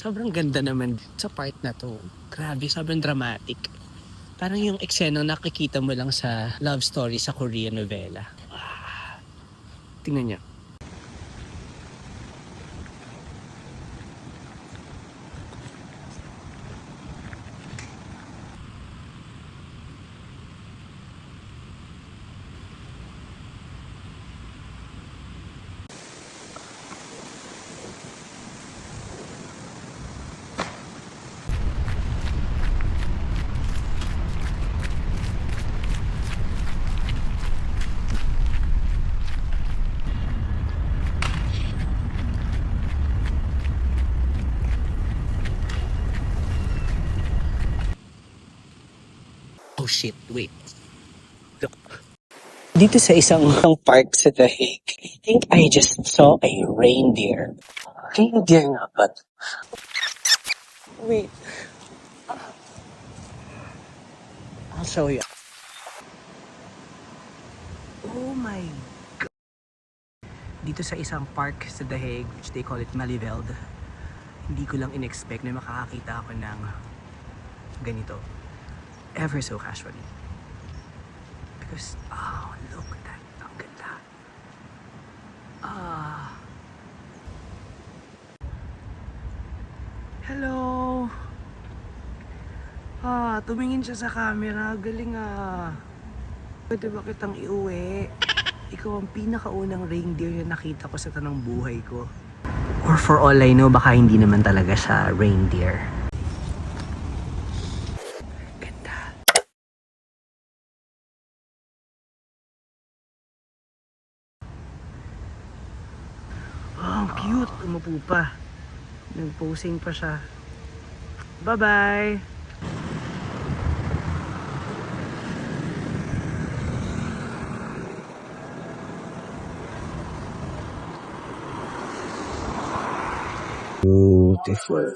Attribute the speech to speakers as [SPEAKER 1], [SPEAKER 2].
[SPEAKER 1] sobrang ganda naman sa part na to. Grabe, sobrang dramatic. Parang yung eksena nakikita mo lang sa love story sa Korean novela. Tingnan niyo. Oh shit, wait. Look. Dito sa isang park sa The Hague, I think I just saw a reindeer. Reindeer nga ba? Wait. I'll show you. Oh my God. Dito sa isang park sa The Hague, which they call it Malieveld, hindi ko lang in-expect na makakakita ako ng ganito. Ever so casually. Because, oh, look, that, ang ganda. Hello! Tumingin siya sa camera. Galing Pwede ba kitang iuwi? Ikaw ang pinakaunang reindeer na nakita ko sa tanang buhay ko. Or for all I know, baka hindi naman talaga siya reindeer. Ganda. Oh, ang cute. Umupo pa. Nag-posing pa siya. Bye-bye! Beautiful.